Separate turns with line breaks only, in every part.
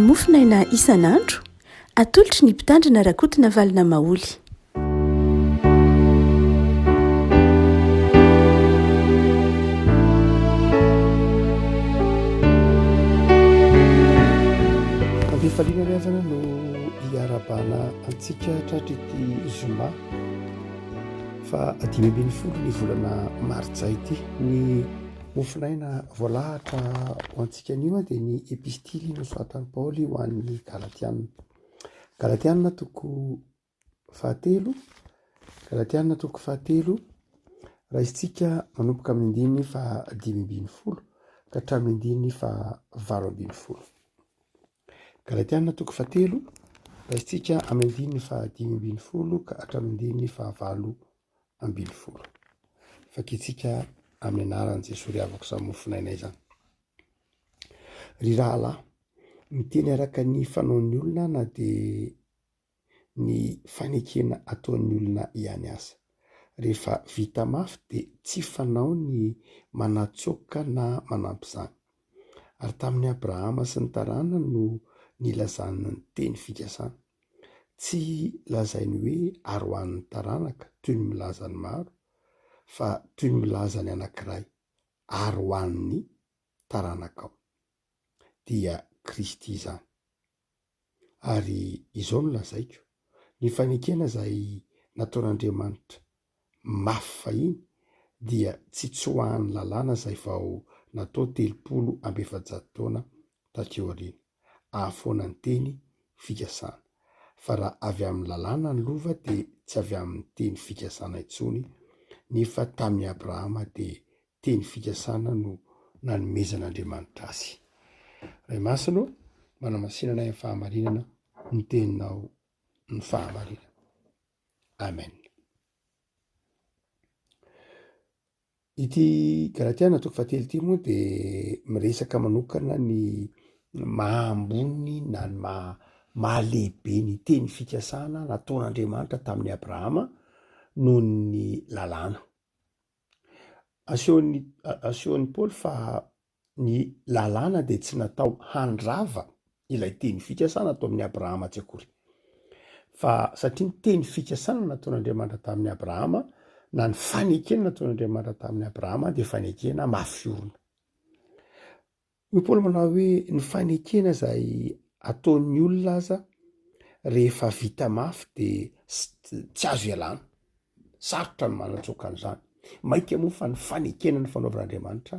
mofinaina isan'andro atolotry ny mpitandrina rakotina valina maoly.
Faliana riazana no hiarabana antsika tratrity zoma fa 5 ny volana martsa ity ny mofinaina voalahatra ho antsika anio dia ny epistily nosoatan'i Paoly ho an'ny Galatianina toko fahatelo raha isitsika manomboka amin'ny 5 ka hatramin'ny 12. Galatianina toko fahatelo raha isitsika amin'ny 5 ka hatramin'ny 12. Fakitsika amin'ny anaran'i Jesosy riavako samy mofinaina izany. Ry rahalahy, miteny araka ny fanaon'ny olona na dia ny fanekena ataon'ny olona ihany aza. Rehefa vita mafy dia tsy fanao ny manatsoaka na manampy izany. Ary tamin'ny Abrahama sy ny taranany no nilazana ny teny fikasana. Tsy lazainy hoe aroan'ny taranaka toy ny milaza ny maro, fa toy ny milaza ny anankiray aroan'ny taranaka ao, dia Kristy izany. Ary izao no lazaiko, ny fanekena izay nataon'Andriamanitra mafy fahiny dia tsy tsoahan'ny lalàna izay vao natao 300 taona takeo aoriana, ahafoana ny teny fikasana. Fa raha avy amin'ny lalàna ny lova dia tsy avy amin'ny teny fikasana intsony, nefa tamin'ny Abrahama dia teny fikasana no nanomezan'Andriamanitra azy. Ray masino, manamasinana ny fahamarinana, ny teninao ny fahamarinana. Amen. Ity Galatiana toko fahatelo ity moa dia miresaka manokana ny mahambony na ny mahalehibe ny teny fikasana nataon'Andriamanitra tamin'ny Abrahama noho ny lalàna. Asehon'ny Paoly fa ny lalàna dia tsy natao handrava ilay teny fikasana atao amin'ny Abrahama tsy akory, fa satria ny teny fikasana nataon'Andriamanitra tamin'ny Abrahama na ny fanekena nataon'Andriamanitra tamin'ny Abrahama dia fanekena mafiorina. I Paoly manao hoe ny fanekena izay ataon'ny olona aza rehefa vita mafy dia tsy azo ialana, sarotra ny manatsoaka an'izany. Mainka moa fa ny fanekena ny fanaovan'Andriamanitra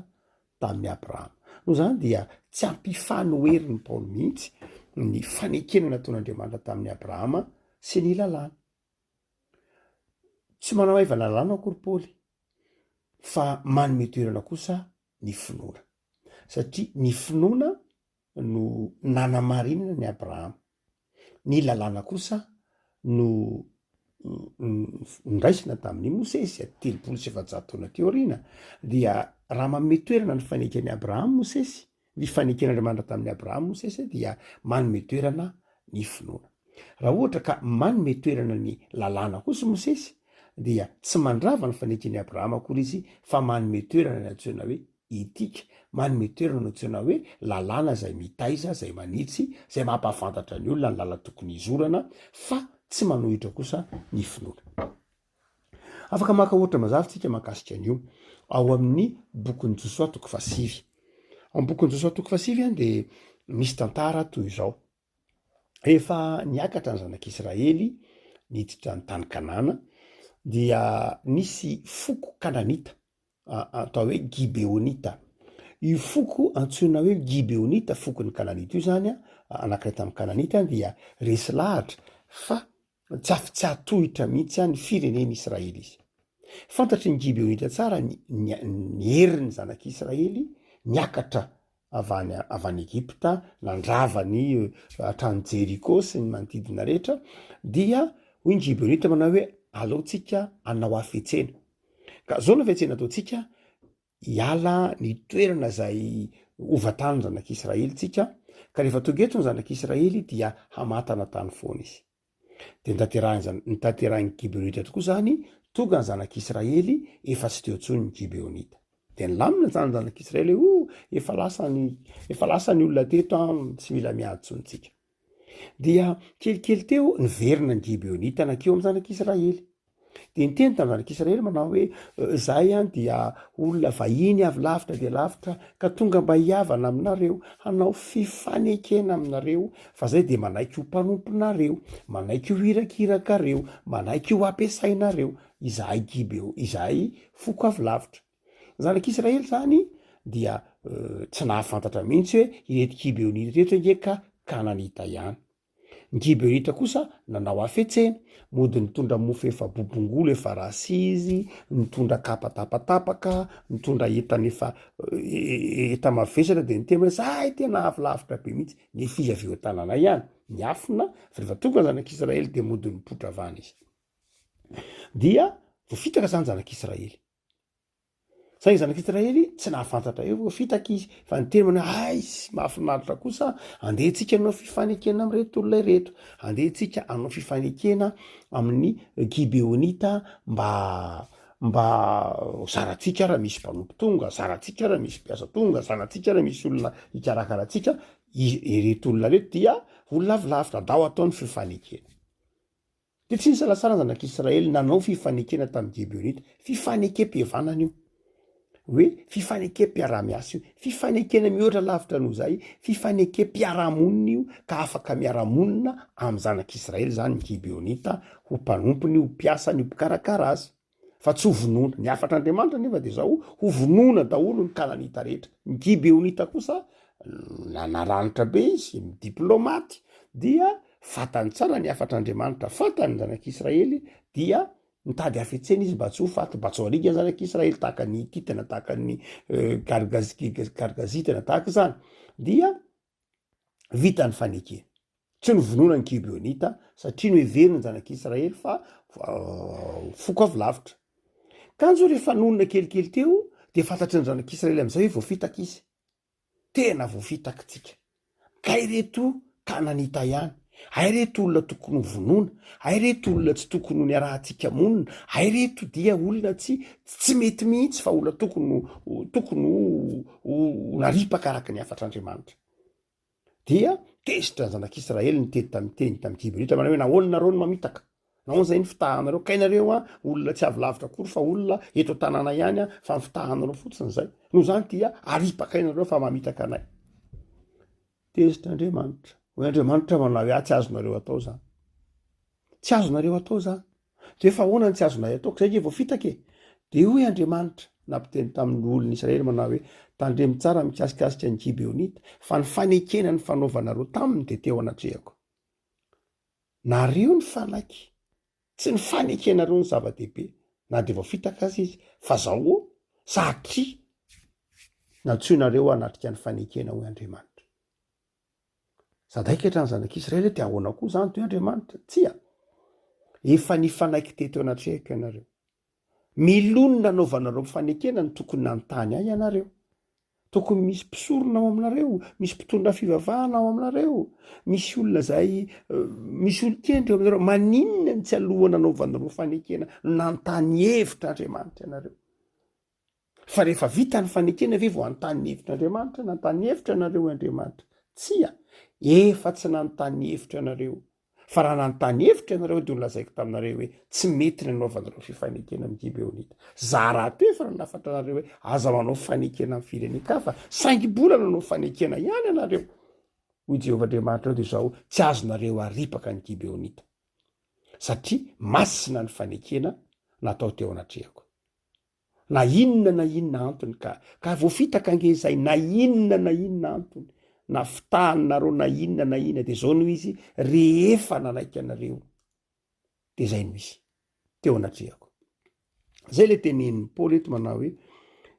tamin'ny Abrahama. Noho izany dia tsy ampifanoherin'ny Paoly mihitsy ny fanekena nataon'Andriamanitra tamin'ny Abrahama sy ny lalàna. Tsy manao aivana lalàna akory Paoly, fa manome toerana kosa ny finoana. Satria ny finoana no nanamarinana ny Abrahama. Ny lalàna kosa no niraisina tamin'ny Mosesy 300 taona teo aoriana. Dia raha manome toerana ny faneken'ny Abrahama Mosesy, ny faneken'Andriamanitra tamin'ny Abrahama Mosesy dia manome toerana ny finoana. Raha ohatra ka manome toerana ny lalàna kosa Mosesy dia tsy mandrava ny faneken'ny Abrahama akory izy, fa manome toerana ny antsoina hoe etika, manome toerana ny antsoina hoe lalàna izay mitaiza, izay manitsy, izay mampahafantatra ny olona ny lala tokony hizorana, fa tsy manohitra kosa ny finoana. Afaka maka ohatra mazava tsika mahakasika an'io ao amin'ny bokin'ny Josoa toko 7. Amin'ny bokin'ny Josoa toko 7 dia misy tantara toy izao. Rehefa niakatra ny zanak'Israely niditra ny tany Kanana dia nisy foko Kananita atao hoe Gibeonita. Io foko antsoina hoe Gibeonita, fokon'ny Kananita io zany anankiray tamin'ny Kananita dia resy lahatra fa tsy afitsy atohitra mihitsy ny fireneny Israely izy. Fantatry ny Gibeonita tsara ny herin'ny zanak'Israely niakatra avy any Egipta, nandravany hatrany Jeriko sy ny manodidina rehetra, dia hoy ny Gibeonita manao hoe aleontsika hanao hafetsena. Ka zao no hafetsena ataontsika, hiala ny toerana izay hovatany zanak'Israely tsika, ka rehefa tonga eto ny zanak'Israely dia hamatana tany foana izy. Dia nitanterahiny Gibeonita tokoa zany tonga ny zanak'Israely efa tsy teo intsony ny Gibeonita. de nylamina zany zanak'Israely efa lasa ny olona teto tsy mila miadsontsika. Dia kelikely teo niverina ny Gibeonita nakeo amy zanak'Israely. De niteny tam zanak'Israely manao hoe zahay dia olona vahiny avy lavitra de lavitra ka tonga mba hiavana aminareo, hanao fifanekena aminareo, fa zay de manaiky ho mpanomponareo, manaiky ho irakirakareo, manaiky ho ampiasainareo, izahay Gibeo, izahay foko avy lavitra. Zanak'Israely zany dia tsy nahafantatra mihitsy hoe ireto Gibeonita reto nge ka Kananita ihany. Ny Gibeonita kosa nanao afetsena, mody nitondra mofo efa bobongolo efa rasizy, nitondra kapa tapatapaka, nitondra entana efa mavesatra de nitemana zahay tena avy lavitra be mihitsy, nefa izy avy eo tanàna ihany niafina fa rehefa tonga zanak'Israely de mody nipotra vana izy. Dia voafitaka zany zanak'Israely. Zay zanak'Israely tsy nahafantatra eo voafitaka izy fa niteny mana sy mahafinaritra kosa andehantsika anao fifanekena amreto olona ireto, andehantsika anao fifanekena amin'ny Gibeonita mba zaratsika raha misy mpanompo tonga, zaratsika raha misy mpiasa tonga, zaratsika raha misy olona hikarakaratsika, ireto olona reto dia olona avy lavitra, dao ataony fifanekena. De tsy nisalasala zanak'Israely nanao fifanekena tamin'ny Gibeonita, fifanekam-pihavanana io. Hoe fifanekam-piarah-miasa io, fifanekena mihoatra lavitra noho zay, fifanekam-piarahamonina io ka afaka miarahamonina amy zanak'Israely zany ny Gibeonita ho mpanompony, ho mpiasany, ho mpikarakara azy. Fa tsy ho vonoina. Ny afatr'Andriamanitra nefa de zao ho vonoina daholo ny Kananita rehetra. Ny Gibeonita kosa nanaranitra be izy, diplomaty, dia fatany tsara ny afatr'Andriamanitra, fatany zanak'Israely, dia mitady afetsena izy mba tsy ho faty, mba tsy ho ariga zanak'Israely tahaka ny Hititana, tahaka ny Gargazitana tahaka zany. Dia vita ny fanekena. Tsy novonoina ny Gibeonita satria noheverina ny zanak'Israely fa foko avy lavitra. Kanjo rehefa nonina kelikely teo de fantatry ny zanak'Israely am'izay hoe voafitaka izy. Tena voafitaka tsika. Ka ireto Kananita ihany. Ay reto olona tokony ho vonoina, ay reto olona tsy tokony ho niarahantsika monina, ay reto dia olona tsy mety mihitsy fa olona tokony ho naripaka araka ny afatr'Andriamanitra. Dia tezitra ny zanak'Israely niteny tamin'ny Gibeonita manao hoe nahoana nareo no mamitaka, nahoana zay ny fitahanareo, ka inareo olona tsy avy lavitra akory fa olona eto tanàna ihany fa ny fitahanareo fotsiny zay, noho zany dia aripaka inareo fa mamitaka anay. Tezitra Andriamanitra. Hoe Andriamanitra manao hoe tsy azonareo atao zany. Tsy azonareo atao zany. De efa ahoana ny tsy azonareo atao? Zay nge voafitaka e. De hoe Andriamanitra nampiteny tamin'ny olon'Israely manao hoe tandremo tsara mikasikasika ny Gibeonita fa ny fanekena ny fanaovanareo taminy de teo anatrehako. Nareo ny fanaky. Tsy ny fanekenareo ny zava-dehibe. Na de voafitaka azy izy fa zao satria natsoinareo anatrika ny fanekena hoe Andriamanitra. Sady haikatra ny zanak'Israely te ahoana koa zany toy Andriamanitra? Tsia. Efa nifanaiky teto anatrehako ianareo. Milonina anaovanareo fanekena ny tokony nanontany ahy ianareo. Tokony misy mpisorona ao aminareo, misy mpitondra fivavahana ao aminareo, misy olona zay misy olon-tendry ao aminareo. Maninona ny tsy alohana anaovanareo fanekena nanontany hevitra Andriamanitra ianareo. Fa rehefa vita ny fanekena ve vao anontany hevitra Andriamanitra, nanontany hevitra ianareo Andriamanitra? Tsia. Efa tsy nanontany hevitra ianareo. Fa raha nanontany hevitra ianareo de nolazaiko taminareo hoe tsy mety ny anaovanareo fifanekena amin'ny Gibeonita. Zara tefa nafatra anareo hoe aza manao fifanekena amin'ny firenen-kafa, saingy bola nanao fifanekena ihany ianareo. Hoy Jehovah Andriamanitra de zao tsy azonareo aripaka ny Gibeonita. Satria masina ny fanekena natao teo anatrehako. Na inona antony ka voafitaka ange izay na inona antony. Na fitahanareo na inona de zao noho izy rehefa nanaiky anareo de zay noho izy teo anatrehako. Zay le tenenin'ny Paoly eto manao hoe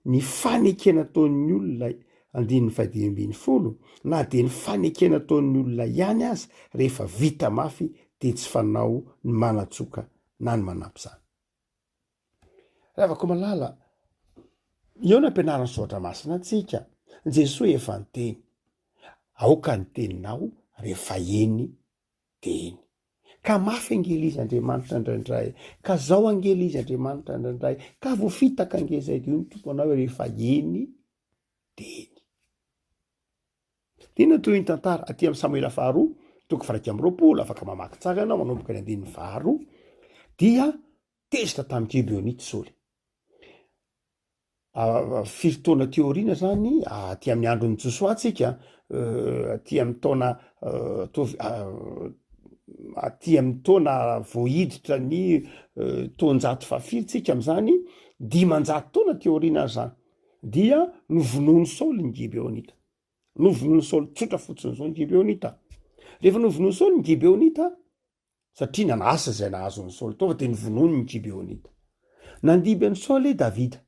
ny fanekena ataon'ny olona 1:20 na de ny fanekena ataon'ny olona ihany aza rehefa vita mafy de tsy fanao ny manatsoka na ny manampy zany. Ravako malala eo ny ampianarany soatra masina antsika. Jesosy efa niteny aoka ny teninao rehefa eny de eny. ka mafy angely izy Andriamanitra indraindray, ka zao angely izy Andriamanitra indraindray, ka voafitaka ange zay de io ny tompo anao rehefa eny de eny. Dina toy ny tantara aty amin'ny Samuela faharoa toko faha 20, afaka mamaky tsara ianao manomboka ny 2 dia tezitra tamin'ny Gibeonita Saoly. Firy taona teoriana zany aty amin'ny andron'ny Josoa tsika, aty amin'ny taona aty amin'ny taona voahiditra ny taonjato fahafiry tsika am'zany 500 taona teoriana zany dia novonoiny Saoly ny Gibeonita. Novonoiny Saoly tsotra fotsiny zao ny Gibeonita. Rehefa novonoiny Saoly ny Gibeonita satria nanasa zay nahazony Saoly tova de novonoiny ny Gibeonita. Nandiby ny Saoly Davida.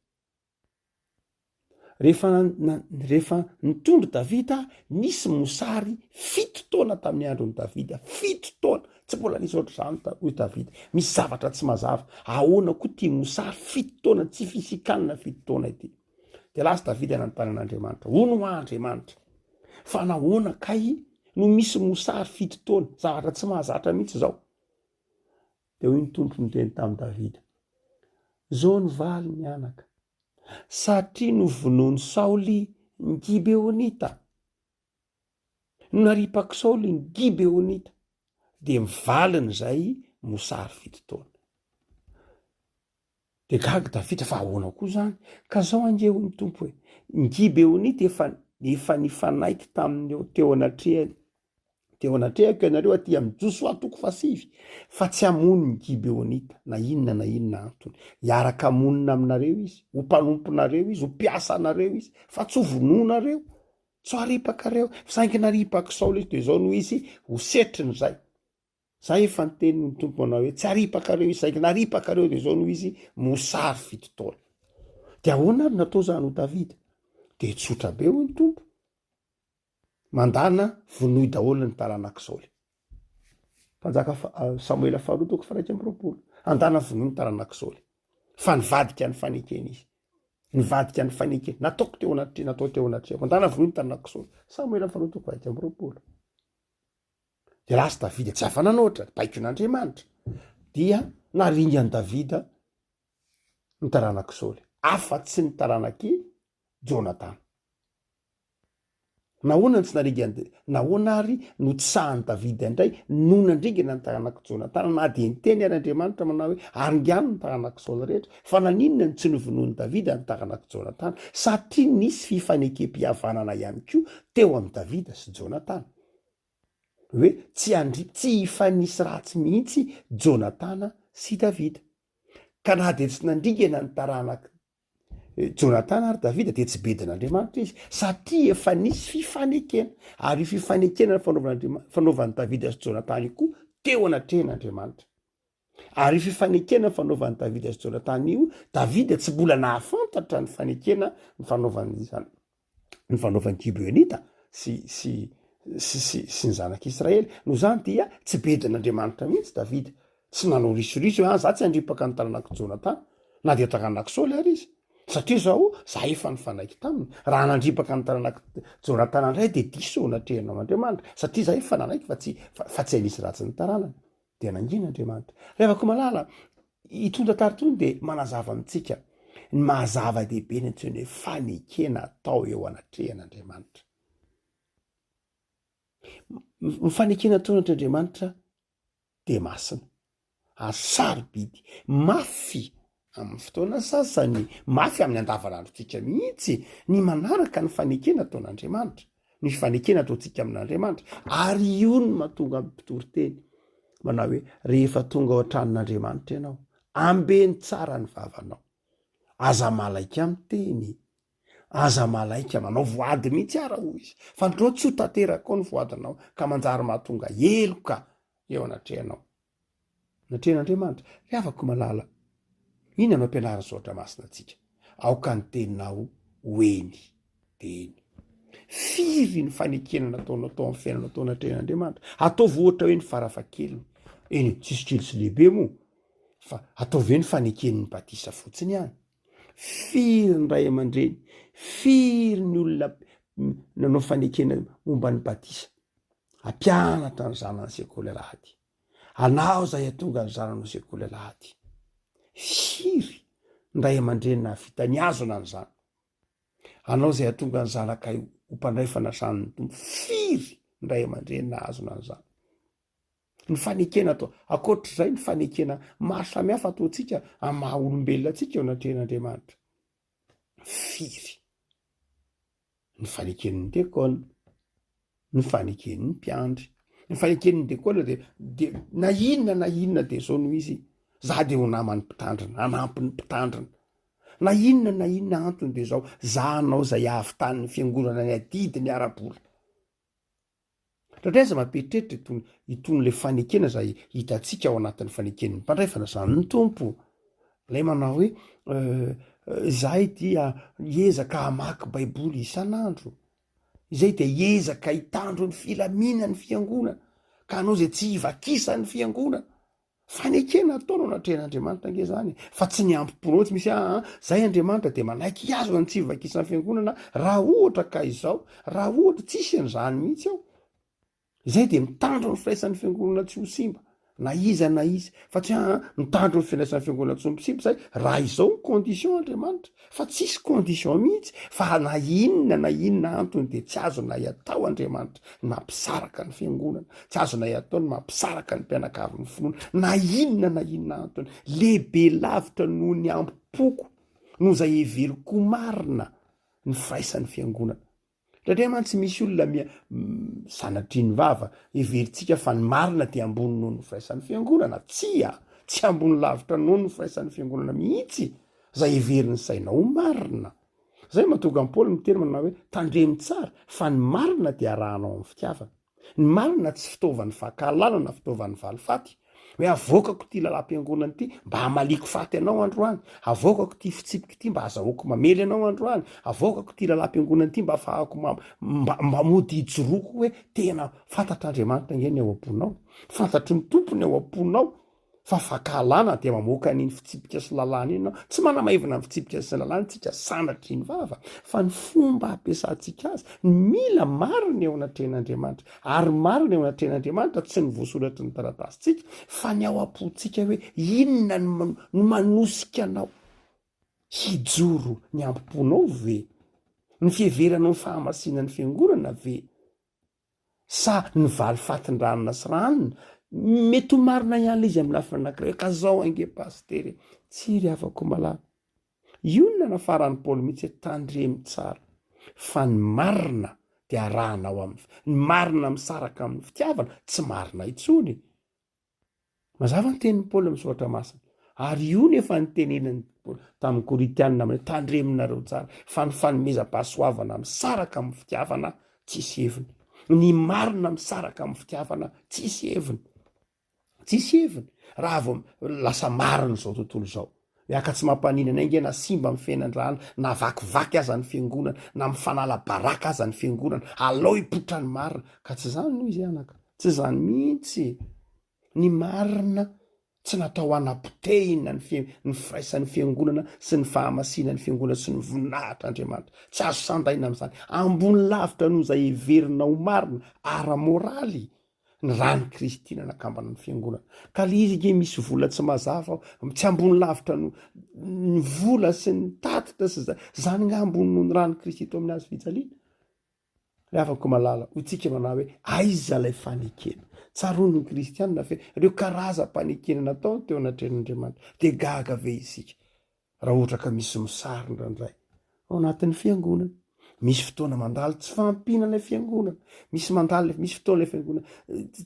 Rehefa nitondro Davida nisy mosary 7 taona tamin'ny andron'ny Davida, 7 taona, tsy mbola nisy ohatr'izany hoy Davida. Misy zavatra tsy mazava, ahoana koa ty mosary 7 taona tsy fisikanina 7 taona ity. De lasa Davida nanontany an'Andriamanitra, hono Andriamanitra, fa nahoana kay no misy mosary 7 taona, zavatra tsy mahazatra mihitsy zao. De hoy ny tompony teny tamin'ny Davida, zao ny valy mianaka, satria novonoiny Saoly ny Gibeonita. No naripaka Saoly ny Gibeonita de mivaliny zay mosary 7 taona. De gaga Davida fa ahoana koa zany? Ka zao ange hoy ny tompo hoe, ny Gibeonita efa nifanaiky tamin'ny teo anatrehako ianareo aty amin'ny Josoa toko faha 5 fa tsy hamono ny Gibeonita na inona antony. Iaraka amonina aminareo izy, ho mpanomponareo izy, ho mpiasa anareo izy, fa tsy ho vononareo, tsy ho aripakareo. Saingy naripaka Saoly izy de zao no izy ho setriny zay. Zay efa niteny ny tompo anao hoe tsy aripakareo izy, saingy naripakareo de zao no izy mosary 7 taona. De ahoana ary natao zany ho Davida? De tsotra be hoy ny tompo. Mandana vonoy daholo ny taranaka Saoly. Mpanjaka Samuela faharoa toko faha 20. Andana vonoy ny taranaka Saoly. Fa nivadika ny fanekeny izy. Nivadika ny fanekeny. Natao teo anatrehako. Andana vonoy ny taranaka Saoly. Samuela faharoa toko faha 20. De lasa Davida tsy afa nanoatra, baiko n'Andriamanitra. Dia naringany Davida ny taranaka Saoly. Afa-tsy ny taranaky Jonathan. Nahoana tsy naringany, nahoana ary no tsahany Davida indray no nandringana ny taranaka Jonathan, na de niteny ary Andriamanitra manao hoe aringano ny taranaka Saoly rehetra, fa naninona ny tsy novonoiny Davida ny taranaka Jonathan, satria nisy fifanekem-pihavanana ihany koa teo amin'ny Davida sy Jonathan. Hoe tsy hifanisy ratsy mihitsy Jonathan sy Davida. Ka na de tsy nandringana ny taranaka Jonathan ary Davida de tsy bedin'Andriamanitra izy, satria efa nisy fifanekena, ary fifanekena fanaovan'ny Davida sy Jonathan io koa teo anatrehan'Andriamanitra. Ary fifanekena fanaovan'ny Davida sy Jonathan io, Davida tsy mbola nahafantatra ny fanekena ny fanaovan'ny Gibeonita sy ny zanak'Israely. No zany dia tsy bedin'Andriamanitra mihitsy Davida. Tsy nanao risoriso hoe za tsy andripaka ny taranaka Jonathan na de taranaka Saoly ary izy. Satria zao za efa nifanaiky taminy. Raha nandripaka ny taranaka Jonathan andray de diso natrehanao Andriamanitra. Satria za efa nanaiky fa tsy hanisy ratsy ny taranany. De nangina Andriamanitra. Rehafako malala, itondra taritony de manazava amitsika ny mahazava dehibe ny antsoina hoe fanekena atao eo anatrehan'Andriamanitra. Ny fanekena atao anatrehan'Andriamanitra de masina, ary sarobidy, mafy amin'ny fotoana sasany, mafy amin'ny andavanandrontsika mihitsy ny manaraka ny fanekena ataon'Andriamanitra, ny fanekena ataontsika amin'Andriamanitra. Ary io no mahatonga amin'ny mpitory-teny manao hoe rehefa tonga ao an-tranon'Andriamanitra ianao, ambeny tsara ny vavanao, aza malaika amin'ny teny, aza malaika manao voady mihitsy ara hoy izy, fa ndreo tsy ho tanteraka ao ny voadinao ka manjary mahatonga eloka eo anatrehanao. Natrehan'Andriamanitra. Reafako malala, ina no ampianariny zotra masina antsika? Aoka ny teninao hoeny de eny. Firy ny fanekena nataonao tao amin'ny fiainanao tao anatrehan'Andriamanitra? Ataovy ohatra hoe ny farafahakeliny. Eny tsisy kely sy lehibe moa, fa ataovy hoe ny faneken'ny batisa fotsiny ihany. Firy ny ray aman-dreny, firy ny olona nanao fanekena momba ny batisa, ampianatra ny zanany sekoly rahady, anao zay atonga ny zananao sekoly alahady firy ndray aman-drenina vita ny azona ny zany anao zay atonga ny zanakay hompandray fanasan'ny tompo firy ndray aman-drenina azona ny zany ny fanekena atao akoatr'izay ny fanekena maro samihafa ataotsika amin'ny maha olombelona atsika eo anatrehan'Andriamanitra firy ny faneken'ny dekona ny faneken'ny mpiandry ny faneken'ny dekona de na inona de zao no izy za de ho namany mpitandrina anampin'ny mpitandrina na inona antony de zao zanao zay avy tanin'ny fiangonana ny adidy ny arabola ratraiza mamperitreritra itony le fanekena zay hitatsika ao anatin'ny faneken'ny mpandray fanazan'ny tompo lay manao hoe zahay dia hiezaka hamaky baiboly isan'andro izay de hiezaka hitandro ny filamina ny fiangonana ka anao zay tsy hivakisany fiangonana fanekena ataonao anatrehan'Andriamanitra ange zany fa tsy ny ampiponao tsy misy zay Andriamanitra de manaiky azo any tsy hivakisany fiangonana raha ohatra ka izao raha ohatra tsisy an'izany mihitsy ao izay de mitandro ny firaisan'ny fiangonana tsy ho simba na iza fa tsy mitandro ny firaisan'ny fiangonana tsy ho simba zay raha izao ny condition Andriamanitra fa tsisy condition mihitsy fa na inona antony de tsy azona atao Andriamanitra ny mampisaraka ny fiangonana tsy azona atao ny mampisaraka ny mpianakavy ny finoana na inona antony lehibe lavitra noho ny ampoko noho zay heveriko marina ny firaisan'ny fiangonana satria man tsy misy olona sanatriny vava heveritsika fa ny marina de ambony noho ny firaisan'ny fiangonana tsy ambony lavitra noho ny firaisan'ny fiangonana mihitsy zay heveriny sainao marina zay mahatonga ny Paoly miteny manao hoe tandremy tsara fa ny marina de arahanao amin'ny fitiavana ny marina tsy fitaovan'ny fahakalana na fitaovan'ny valifaty hoe avoakako ty lalam-piangonana ty mba hamaliko faty anao androany avoakako ty fitsipika ty mba azahoako mamely anao androany avoakako ty lalam-piangonana ty mba afahako mba mody hijoroako hoe tena fantatr'Andriamanitra ngeny ao am-ponao fantatry ny tompony ao am-ponao fa fahakalana de mamoaka an'iny fitsipika sy lalàna iny anao tsy manamaivana ny fitsipika sy lalàna tsika sanatry ny vava fa ny fomba ampiasantsika azy mila marina eo anatrehan'Andriamanitra ary marina eo anatrehan'Andriamanitra tsy ny voasoratry ny taratasintsika fa ny ao am-pontsika hoe inona no manosika anao hijoro ny ampoponao ve ny fiheveranao ny fahamasinan'ny fiangonana ve sa ny valifatin-dranona sy ranona mety ho marina ihany izy amin'ny lafiny anankiray ka zao ange pastery tsy ry avako malala ionona nafaran'ny Paoly mihitsy tandremy tsara fa ny marina de arahanao ny marina misaraka amin'ny fitiavana tsy marina itsony mazava ny tenin'ny Paoly amin'ny soratra masina ary io nefa nytenenany tamin'ny Korintianina amin'ny tandreminareo tsara fa ny fanomezam-pahasoavana misaraka amin'ny fitiavana tsisy heviny ny marina misaraka amin'ny fitiavana tsisy heviny raha vao lasa marina zao tontolo zao miaka tsy mampanina ange na simba amin'ny fiainan-drano na vakivaky aza ny fiangonana na mifanala baraka aza ny fiangonana alao hipotra ny marina ka tsy zany noho izy anaka tsy zany mihitsy ny marina tsy natao anapotehina ny firaisan'ny fiangonana sy ny fahamasina ny fiangonana sy ny voninahitr'Andriamanitra tsy azo sandaina amin'izany ambony lavitra noho zay heverina ho marina ara-moraly ny rany kristina nakambana ny fiangonana ka le izy nge misy vola tsy mazava tsy ambony lavitra no ny vola sy ny tatitra sy zany nga ambony noho ny rany kristy to amin'ny azy fijaliana le afako malala ho tsika manao hoe aiza lay fanekena tsarono ny kristianina fe reo karazam-panekena natao teo anatrehan'Andriamanitra de gaga ve isika raha ohatra ka misy misary ndraindray ao anatin'ny fiangonana misy fotoana mandalo tsy fampina ilay fiangonana misy fotoana ilay fiangonana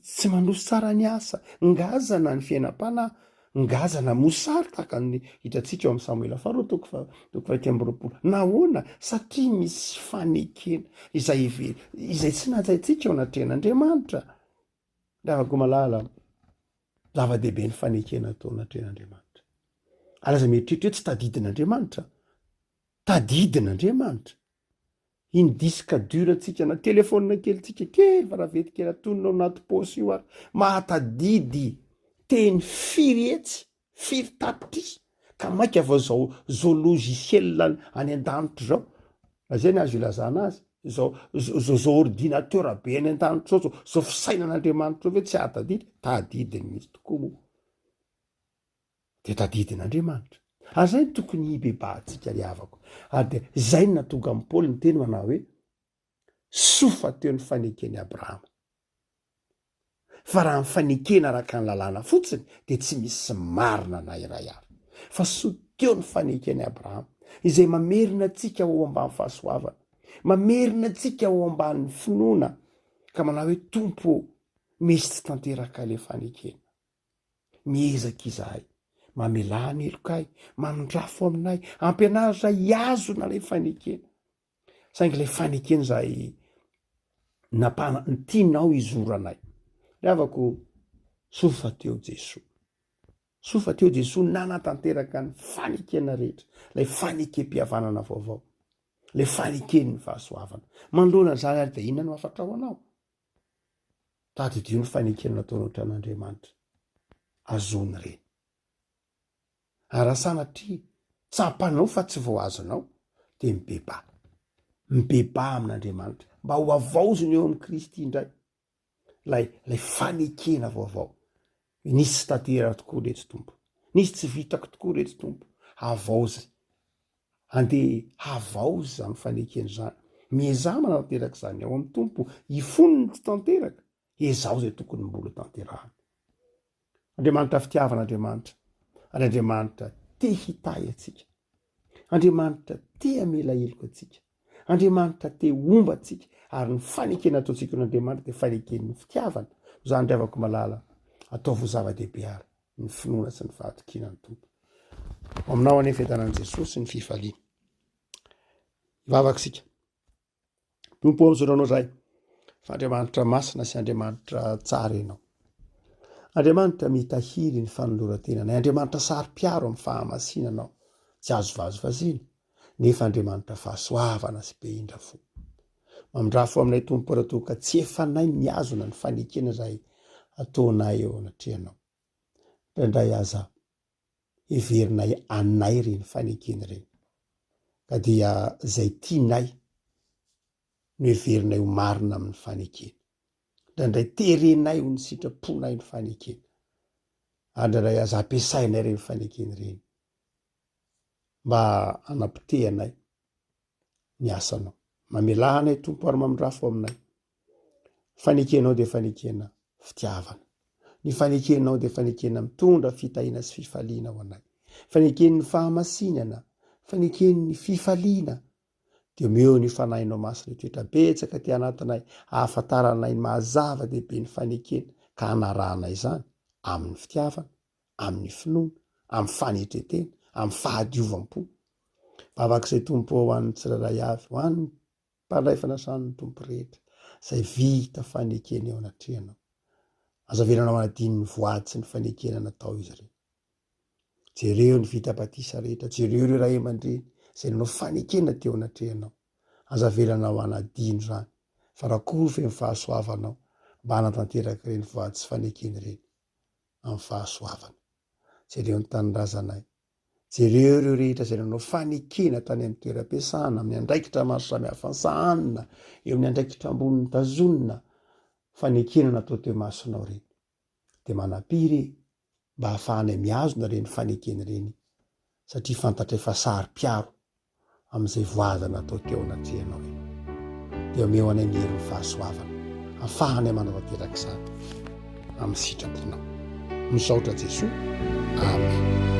tsy mandroso tsara ny asa ngazana ny fiainam-panahy ngazana mosary tahaka ny hitantsika eo amin'ny Samuela faharoa toko 20 nahoana satria misy fanekena izay tsy najaintsika eo anatrehan'Andriamanitra afako malala zava-dehibe ny fanekena atao anatrehan'Andriamanitra alaza mieritreritra hoe tsy tadidin'Andriamanitra iny diska durantsika na telefonina kelytsika kely varavetikely atonina ao anaty paosy io ary mahatadidy teny firy etsy firy tapitry ka maika avao zao logiciel any an-danitra zao zay ny azo ilazana azy zao ordinateur be any an-danitra zao fisainan'andriamanitra ve tsy atadidy tadidiny mihitsy tokoa moa de tadidin'andriamanitra ary zay tokony hibebahantsika ry havako ary de zay no natonga amin'ny Paoly ny teny manao hoe sofa teo ny fanekeny Abrahama fa raha ny fanekena araka ny lalàna fotsiny de tsy misy marina na iray ary fa soteo ny fanekeny Abrahama izay mamerina atsika ho ambany fahasoavana, mamerina atsika ho amban'ny finoana ka manao hoe tompo misy tsy tanteraka le fanekena. Miezaka izahay mamelany elokay, mamindrafo aminay, ampianaritra iazona le fanekena. Saingy le fanekena izay napana ny tianao izoranay. Ravako sofa teo Jesoa. Sofa teo Jesoa nanatanteraka ny fanekena rehetra, le fanekempihavanana vaovao, le faneken'ny fahasoavana. Manoloana zany ary de inona no afatra ho anao? Tadidio ny fanekena nataonao tran'Andriamanitra. Azony reny. Ara sanatria tsapanao fa tsy voazonao de mibeba. Mibeba amin'Andriamanitra mba ho avaozony eo amin'ny Kristy indray. Lay fanekena vaovao. Nisy tsy tanteraka tokoa reto tompo. Nisy tsy vitako tokoa reto tompo. Havaozy. Ande havaozy zany fanekena zany. Miezama tanteraka zany ao amin'ny tompo. Ifonony tsy tanteraka. Ezao zay tokony mbola tanterahana. Andriamanitra fitiavan'Andriamanitra. Ary Andriamanitra te hitay atsika. Andriamanitra te amela heloko atsika. Andriamanitra te omba atsika. Ary ny fanekena ataontsika n'Andriamanitra dia faneken'ny fitiavana. Zany dravako malala ataovy zava-dehibe ary ny finoana sy ny fahatokiana ny tompo. Aminao anefa entanan'i Jesosy ny fifaliana. Ivavaka sika. Tompo amin'izao zay. Fa Andriamanitra masina sy Andriamanitra tsara ianao. Andriamanitra mitahiry ny fanoloran-tenanay. Andriamanitra sari-piaro amin'ny fahamasinanao. Tsy azo vazovaziana. Nefa Andriamanitra fahasoavana sy be indra fo. Mamindrafo aminay tompo raha toa ka tsy efanay miazona ny fanekena izay ataonay eo anatrehanao. Indray aza heverinay anay reny fanekena reny. Ka dia izay tianay no heverinay ho marina amin'ny fanekena. Indray terenay ho ny sitraponay ny fanekena. Indray aza ampiasainay reny fanekena reny. Mba anapitehanay ny asanao. Mamelahanay tompo ary mamindrafo aminay. Fanekenao dia fanekena fitiavana. Ny fanekenao dia fanekena mitondra fitahiana sy fifaliana ho anay. Faneken'ny fahamasinana, faneken'ny fifaliana. Dia meo ny fanahinao masina toetra betsaka ty anatinay, ahafantaranay mazava dehibe ny fanekena ka anarahanay zany amin'ny fitiavana, amin'ny finoana, amin'ny fanetretena, amin'ny fahadiovampo. Vavak'izay tompo ho an'ny tsirairay avy, ho an'ny mpandray fanasany ny tompo rehetra, izay vita fanekena eo anatrehanao. Azavelanao anadiny ny voady sy ny fanekena natao izy ireny. Jereo ny vita batisa rehetra, jereo ireo ray aman-dreny, izay nanao fanekena teo anatrehanao. Azavelanao anadiny zany. Fa rakory fe amin'ny fahasoavanao, mba hanatanteraka ireny voady sy fanekena ireny amin'ny fahasoavana. Jereo ny tanindrazanay. Jereo ireo rehetra izay nanao fanekena tany amin'ny toeram-piasana, amin'ny andraikitra maro samihafa ny sahanina, eo amin'ny andraikitra ambony tazonina, fanekena natao teo masonao reny. Dia manapiry mba hahafahanay miazona reny fanekena reny, satria fantatra efa sari-piaro amin'izay voady natao teo anatrehanao reny. Dia omeo anay ny herin'ny fahasoavana, hahafahanay manatanteraka izany amin'ny sitraponao. Misaotra Jesoa. Amen.